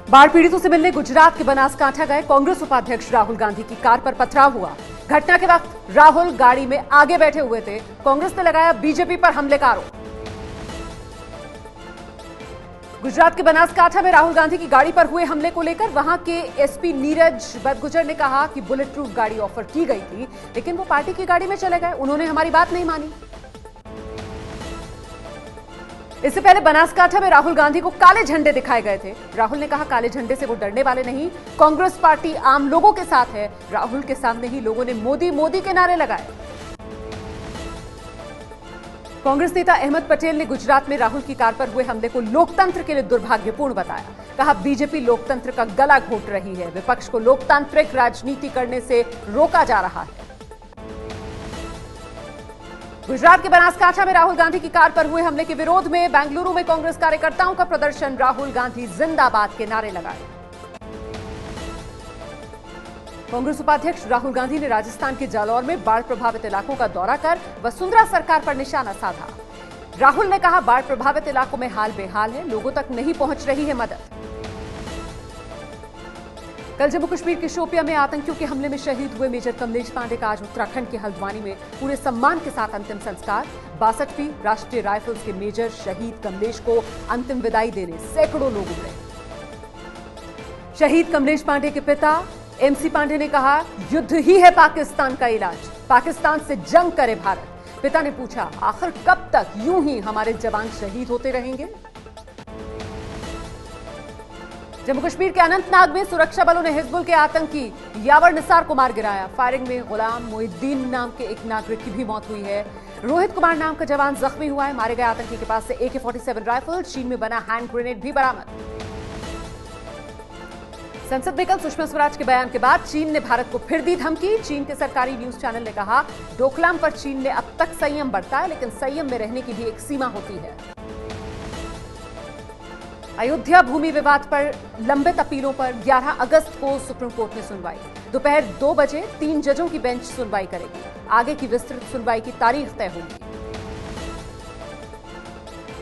बाढ़ पीड़ितों से मिलने गुजरात के बनासकांठा गए कांग्रेस उपाध्यक्ष राहुल गांधी की कार पर पथराव हुआ। घटना के वक्त राहुल गाड़ी में आगे बैठे हुए थे। कांग्रेस ने लगाया बीजेपी पर हमले का आरोप। गुजरात के बनासकांठा में राहुल गांधी की गाड़ी पर हुए हमले को लेकर वहां के एसपी नीरज बदगुजर ने कहा कि बुलेट प्रूफ गाड़ी ऑफर की गई थी, लेकिन वो पार्टी की गाड़ी में चले गए। उन्होंने हमारी बात नहीं मानी। इससे पहले बनासकांठा में राहुल गांधी को काले झंडे दिखाए गए थे। राहुल ने कहा काले झंडे से वो डरने वाले नहीं, कांग्रेस पार्टी आम लोगों के साथ है। राहुल के सामने ही लोगों ने मोदी मोदी के नारे लगाए। कांग्रेस नेता अहमद पटेल ने गुजरात में राहुल की कार पर हुए हमले को लोकतंत्र के लिए दुर्भाग्यपूर्ण बताया। कहा बीजेपी लोकतंत्र का गला घोट रही है, विपक्ष को लोकतांत्रिक राजनीति करने से रोका जा रहा है। गुजरात के बनासकांठा में राहुल गांधी की कार पर हुए हमले के विरोध में बेंगलुरु में कांग्रेस कार्यकर्ताओं का प्रदर्शन। राहुल गांधी जिंदाबाद के नारे लगाए। कांग्रेस उपाध्यक्ष राहुल गांधी ने राजस्थान के जालौर में बाढ़ प्रभावित इलाकों का दौरा कर वसुंधरा सरकार पर निशाना साधा। राहुल ने कहा बाढ़ प्रभावित इलाकों में हाल बेहाल है, लोगों तक नहीं पहुंच रही है मदद। कल जम्मू कश्मीर के शोपिया में आतंकियों के हमले में शहीद हुए मेजर कमलेश पांडे का आज उत्तराखंड के हल्द्वानी में पूरे सम्मान के साथ अंतिम संस्कार। 62वीं राष्ट्रीय राइफल्स के मेजर शहीद कमलेश को अंतिम विदाई देने सैकड़ों लोग उमड़े। शहीद कमलेश पांडे के पिता एमसी पांडे ने कहा युद्ध ही है पाकिस्तान का इलाज, पाकिस्तान से जंग करे भारत। पिता ने पूछा आखिर कब तक यूं ही हमारे जवान शहीद होते रहेंगे। जम्मू कश्मीर के अनंतनाग में सुरक्षा बलों ने हिजबुल के आतंकी यावर निसार को मार गिराया। फायरिंग में गुलाम मोहिद्दीन नाम के एक नागरिक की भी मौत हुई है। रोहित कुमार नाम का जवान जख्मी हुआ है। मारे गए आतंकी के पास से AK-47 राइफल, चीन में बना हैंड ग्रेनेड भी बरामद। संसद में कल सुषमा स्वराज के बयान के बाद चीन ने भारत को फिर दी धमकी। चीन के सरकारी न्यूज चैनल ने कहा डोकलाम पर चीन ने अब तक संयम बरता है, लेकिन संयम में रहने की भी एक सीमा होती है। अयोध्या भूमि विवाद पर लंबित अपीलों पर 11 अगस्त को सुप्रीम कोर्ट में सुनवाई। दोपहर 2 बजे 3 जजों की बेंच सुनवाई करेगी। आगे की विस्तृत सुनवाई की तारीख तय होगी।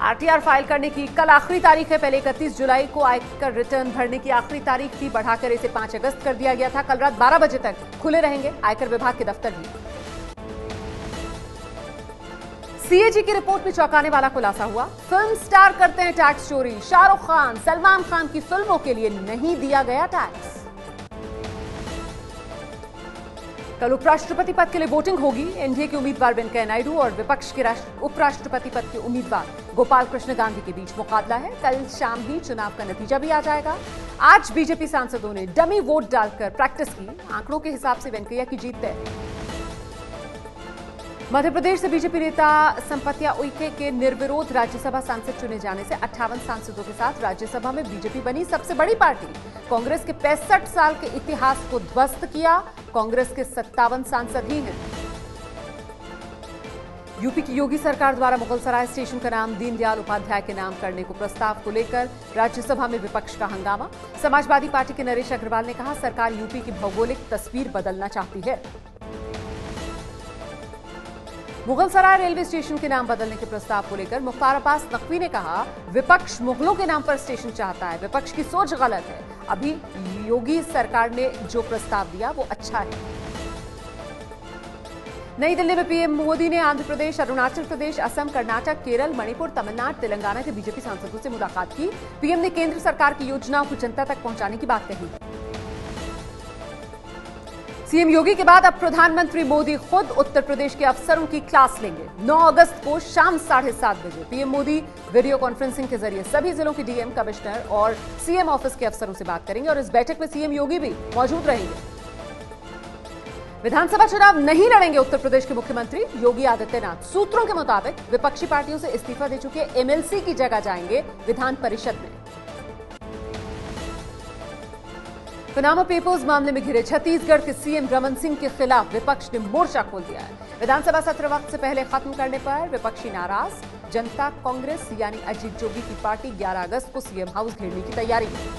आरटीआर फाइल करने की कल आखिरी तारीख है। पहले 31 जुलाई को आयकर रिटर्न भरने की आखिरी तारीख थी, बढ़ाकर इसे 5 अगस्त कर दिया गया था। कल रात 12 बजे तक खुले रहेंगे आयकर विभाग के दफ्तर भी। सीएजी की रिपोर्ट में चौंकाने वाला खुलासा हुआ। फिल्म स्टार करते हैं टैक्स चोरी। शाहरुख खान, सलमान खान की फिल्मों के लिए नहीं दिया गया टैक्स। कल उपराष्ट्रपति पद के लिए वोटिंग होगी। एनडीए के उम्मीदवार वेंकैया नायडू और विपक्ष के उपराष्ट्रपति पद के उम्मीदवार गोपाल कृष्ण गांधी के बीच मुकाबला है। कल शाम ही चुनाव का नतीजा भी आ जाएगा। आज बीजेपी सांसदों ने डमी वोट डालकर प्रैक्टिस की। आंकड़ों के हिसाब से वेंकैया की जीत तय। मध्य प्रदेश से बीजेपी नेता संपत्या उइके के निर्विरोध राज्यसभा सांसद चुने जाने से 58 सांसदों के साथ राज्यसभा में बीजेपी बनी सबसे बड़ी पार्टी। कांग्रेस के 65 साल के इतिहास को ध्वस्त किया। कांग्रेस के 57 सांसद ही हैं। यूपी की योगी सरकार द्वारा मुगलसराय स्टेशन का नाम दीनदयाल उपाध्याय के नाम करने को प्रस्ताव को लेकर राज्यसभा में विपक्ष का हंगामा। समाजवादी पार्टी के नरेश अग्रवाल ने कहा सरकार यूपी की भौगोलिक तस्वीर बदलना चाहती है। मुगलसराय रेलवे स्टेशन के नाम बदलने के प्रस्ताव को लेकर मुख्तार अब्बास नकवी ने कहा विपक्ष मुगलों के नाम पर स्टेशन चाहता है, विपक्ष की सोच गलत है। अभी योगी सरकार ने जो प्रस्ताव दिया वो अच्छा है। नई दिल्ली में पीएम मोदी ने आंध्र प्रदेश, अरुणाचल प्रदेश, असम, कर्नाटक, केरल, मणिपुर, तमिलनाडु, तेलंगाना के बीजेपी सांसदों से मुलाकात की। पीएम ने केंद्र सरकार की योजनाओं को जनता तक पहुंचाने की बात कही। सीएम योगी के बाद अब प्रधानमंत्री मोदी खुद उत्तर प्रदेश के अफसरों की क्लास लेंगे। 9 अगस्त को शाम 7:30 बजे पीएम मोदी वीडियो कॉन्फ्रेंसिंग के जरिए सभी जिलों के डीएम, कमिश्नर और सीएम ऑफिस के अफसरों से बात करेंगे और इस बैठक में सीएम योगी भी मौजूद रहेंगे। विधानसभा चुनाव नहीं लड़ेंगे उत्तर प्रदेश के मुख्यमंत्री योगी आदित्यनाथ। सूत्रों के मुताबिक विपक्षी पार्टियों से इस्तीफा दे चुके एमएलसी की जगह जाएंगे विधान परिषद में। पनामा पेपर्स मामले में घिरे छत्तीसगढ़ के सीएम रमन सिंह के खिलाफ विपक्ष ने मोर्चा खोल दिया है। विधानसभा सत्र वक्त से पहले खत्म करने पर विपक्षी नाराज। जनता कांग्रेस यानी अजीत जोगी की पार्टी 11 अगस्त को सीएम हाउस घेरने की तैयारी में।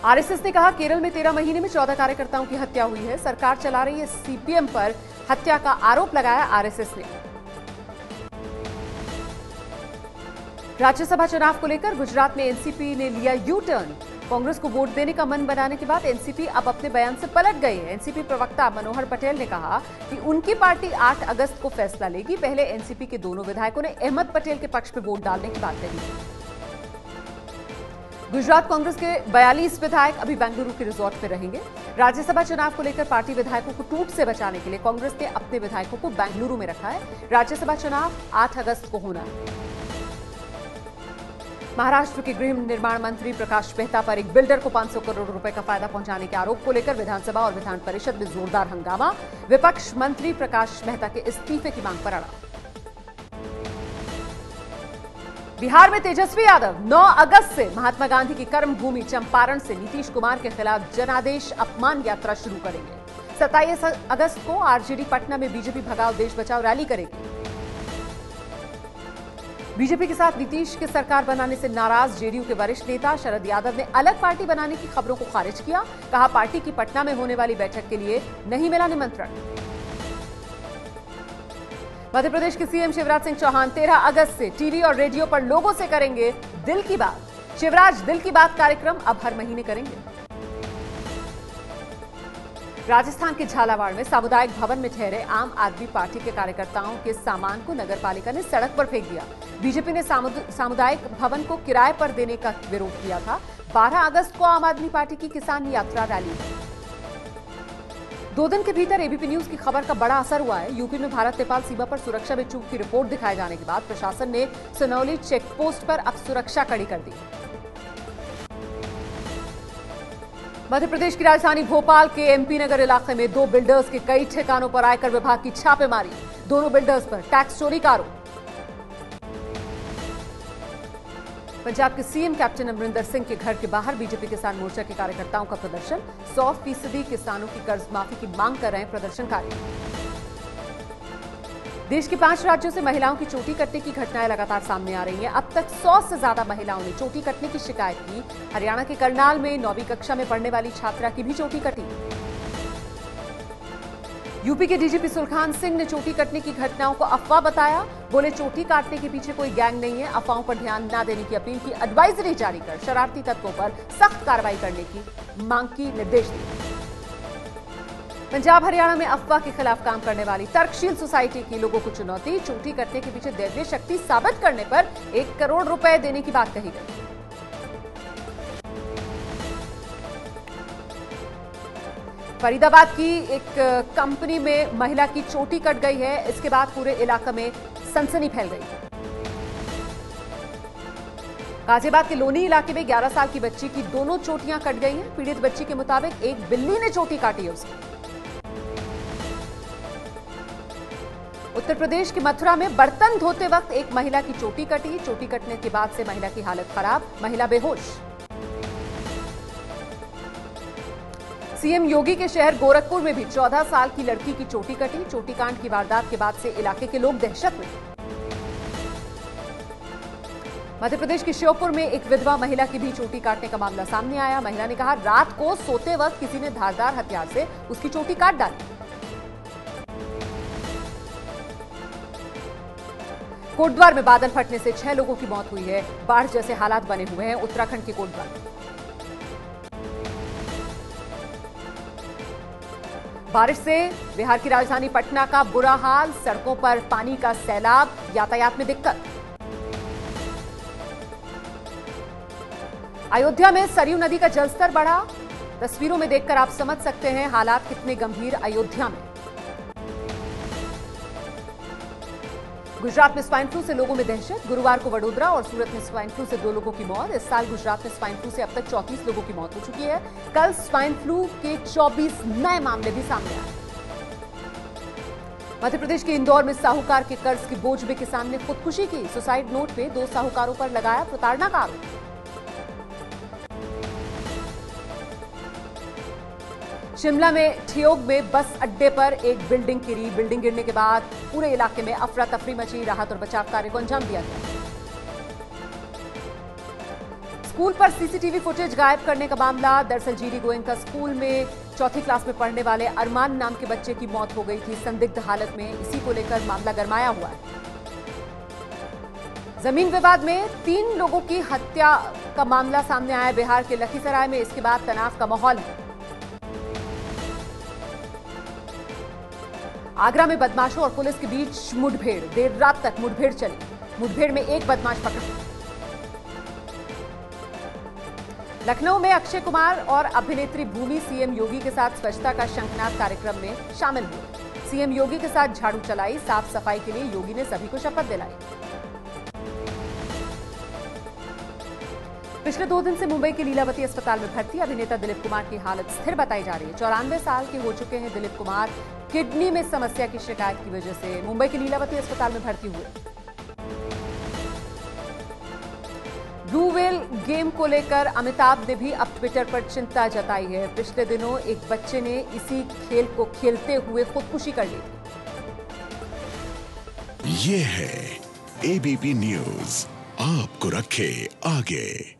आरएसएस ने कहा केरल में 13 महीने में 14 कार्यकर्ताओं की हत्या हुई है। सरकार चला रही है सीपीएम पर हत्या का आरोप लगाया आरएसएस ने। राज्यसभा चुनाव को लेकर गुजरात में एनसीपी ने लिया यू टर्न। कांग्रेस को वोट देने का मन बनाने के बाद एनसीपी अब अपने बयान से पलट गई है। एनसीपी प्रवक्ता मनोहर पटेल ने कहा कि उनकी पार्टी 8 अगस्त को फैसला लेगी। पहले एनसीपी के दोनों विधायकों ने अहमद पटेल के पक्ष में वोट डालने की बात कही। गुजरात कांग्रेस के 42 विधायक अभी बेंगलुरु के रिजॉर्ट में रहेंगे। राज्यसभा चुनाव को लेकर पार्टी विधायकों को टूट से बचाने के लिए कांग्रेस ने अपने विधायकों को बेंगलुरु में रखा है। राज्यसभा चुनाव 8 अगस्त को होना है। महाराष्ट्र के गृह निर्माण मंत्री प्रकाश मेहता पर एक बिल्डर को 500 करोड़ रुपए का फायदा पहुंचाने के आरोप को लेकर विधानसभा और विधान परिषद में जोरदार हंगामा। विपक्ष मंत्री प्रकाश मेहता के इस्तीफे की मांग पर अड़ा। बिहार में तेजस्वी यादव 9 अगस्त से महात्मा गांधी की कर्मभूमि चंपारण से नीतीश कुमार के खिलाफ जनादेश अपमान यात्रा शुरू करेंगे। 27 अगस्त को आरजेडी पटना में बीजेपी भगाओ देश बचाओ रैली करेगी। बीजेपी के साथ नीतीश की सरकार बनाने से नाराज जेडीयू के वरिष्ठ नेता शरद यादव ने अलग पार्टी बनाने की खबरों को खारिज किया। कहा, पार्टी की पटना में होने वाली बैठक के लिए नहीं मिला निमंत्रण। मध्य प्रदेश के सीएम शिवराज सिंह चौहान 13 अगस्त से टीवी और रेडियो पर लोगों से करेंगे दिल की बात। शिवराज दिल की बात कार्यक्रम अब हर महीने करेंगे। राजस्थान के झालावाड़ में सामुदायिक भवन में ठहरे आम आदमी पार्टी के कार्यकर्ताओं के सामान को नगरपालिका ने सड़क पर फेंक दिया। बीजेपी ने सामुदायिक भवन को किराए पर देने का विरोध किया था। 12 अगस्त को आम आदमी पार्टी की किसान यात्रा रैली। 2 दिन के भीतर एबीपी न्यूज की खबर का बड़ा असर हुआ है। यूपी में भारत नेपाल सीमा पर सुरक्षा में चूक की रिपोर्ट दिखाए जाने के बाद प्रशासन ने सुनौली चेकपोस्ट पर अब सुरक्षा कड़ी कर दी। मध्य प्रदेश की राजधानी भोपाल के एमपी नगर इलाके में 2 बिल्डर्स के कई ठिकानों पर आयकर विभाग की छापेमारी। दोनों बिल्डर्स पर टैक्स चोरी का आरोप। पंजाब के सीएम कैप्टन अमरिंदर सिंह के घर के बाहर बीजेपी किसान मोर्चा के कार्यकर्ताओं का प्रदर्शन। 100% किसानों की कर्ज माफी की मांग कर रहे हैं प्रदर्शनकारी। देश के 5 राज्यों से महिलाओं की चोटी कटने की घटनाएं लगातार सामने आ रही हैं। अब तक 100 से ज्यादा महिलाओं ने चोटी कटने की शिकायत की। हरियाणा के करनाल में 9वीं कक्षा में पढ़ने वाली छात्रा की भी चोटी कटी। यूपी के डीजीपी सुलखान सिंह ने चोटी कटने की घटनाओं को अफवाह बताया। बोले, चोटी काटने के पीछे कोई गैंग नहीं है। अफवाहों पर ध्यान न देने की अपील की। एडवाइजरी जारी कर शरारती तत्वों पर सख्त कार्रवाई करने की मांग की निर्देश दिए। पंजाब हरियाणा में अफवाह के खिलाफ काम करने वाली तर्कशील सोसाइटी की लोगों को चुनौती। चोटी कटने के पीछे दैवीय शक्ति साबित करने पर 1 करोड़ रुपए देने की बात कही गई। फरीदाबाद की एक कंपनी में महिला की चोटी कट गई है। इसके बाद पूरे इलाके में सनसनी फैल गई। गाजियाबाद के लोनी इलाके में 11 साल की बच्ची की दोनों चोटियां कट गई हैं। पीड़ित बच्ची के मुताबिक एक बिल्ली ने चोटी काटी है उसे। उत्तर प्रदेश के मथुरा में बर्तन धोते वक्त एक महिला की चोटी कटी। चोटी कटने के बाद से महिला की हालत खराब, महिला बेहोश। सीएम योगी के शहर गोरखपुर में भी 14 साल की लड़की की चोटी कटी। चोटी कांड की वारदात के बाद से इलाके के लोग दहशत में। मध्य प्रदेश के श्योपुर में एक विधवा महिला की भी चोटी काटने का मामला सामने आया। महिला ने कहा, रात को सोते वक्त किसी ने धारदार हथियार से उसकी चोटी काट डाली। कोटद्वार में बादल फटने से 6 लोगों की मौत हुई है। बाढ़ जैसे हालात बने हुए हैं उत्तराखंड के कोटद्वार में। बारिश से बिहार की राजधानी पटना का बुरा हाल। सड़कों पर पानी का सैलाब, यातायात में दिक्कत। अयोध्या में सरयू नदी का जलस्तर बढ़ा। तस्वीरों में देखकर आप समझ सकते हैं हालात कितने गंभीर अयोध्या में। गुजरात में स्वाइन फ्लू से लोगों में दहशत। गुरुवार को वडोदरा और सूरत में स्वाइन फ्लू से 2 लोगों की मौत। इस साल गुजरात में स्वाइन फ्लू से अब तक 34 लोगों की मौत हो चुकी है। कल स्वाइन फ्लू के 24 नए मामले भी सामने आए। मध्य प्रदेश के इंदौर में साहूकार के कर्ज के बोझ में किसान ने खुदकुशी की। सुसाइड नोट पे 2 साहूकारों पर लगाया प्रताड़ना का आरोप। शिमला में ठियोग में बस अड्डे पर एक बिल्डिंग गिरी। बिल्डिंग गिरने के बाद पूरे इलाके में अफरा तफरी मची। राहत और बचाव कार्य को अंजाम दिया गया। स्कूल पर सीसीटीवी फुटेज गायब करने का मामला। दरअसल जीडी गोयनका स्कूल में 4th क्लास में पढ़ने वाले अरमान नाम के बच्चे की मौत हो गई थी संदिग्ध हालत में। इसी को लेकर मामला गरमाया हुआ है। जमीन विवाद में 3 लोगों की हत्या का मामला सामने आया बिहार के लखीसराय में। इसके बाद तनाव का माहौल है। आगरा में बदमाशों और पुलिस के बीच मुठभेड़, देर रात तक मुठभेड़ चली। मुठभेड़ में एक बदमाश पकड़ा। लखनऊ में अक्षय कुमार और अभिनेत्री भूमि सीएम योगी के साथ स्वच्छता का शंखनाद कार्यक्रम में शामिल हुए। सीएम योगी के साथ झाड़ू चलाई। साफ सफाई के लिए योगी ने सभी को शपथ दिलाई। पिछले 2 दिन से मुंबई के लीलावती अस्पताल में भर्ती अभिनेता दिलीप कुमार की हालत स्थिर बताई जा रही है। 94 साल के हो चुके हैं दिलीप कुमार। किडनी में समस्या की शिकायत की वजह से मुंबई के लीलावती अस्पताल में भर्ती हुए। ब्लू व्हेल गेम को लेकर अमिताभ ने भी अब ट्विटर पर चिंता जताई है। पिछले दिनों एक बच्चे ने इसी खेल को खेलते हुए खुदकुशी कर ली थी। ये है एबीपी न्यूज, आपको रखे आगे।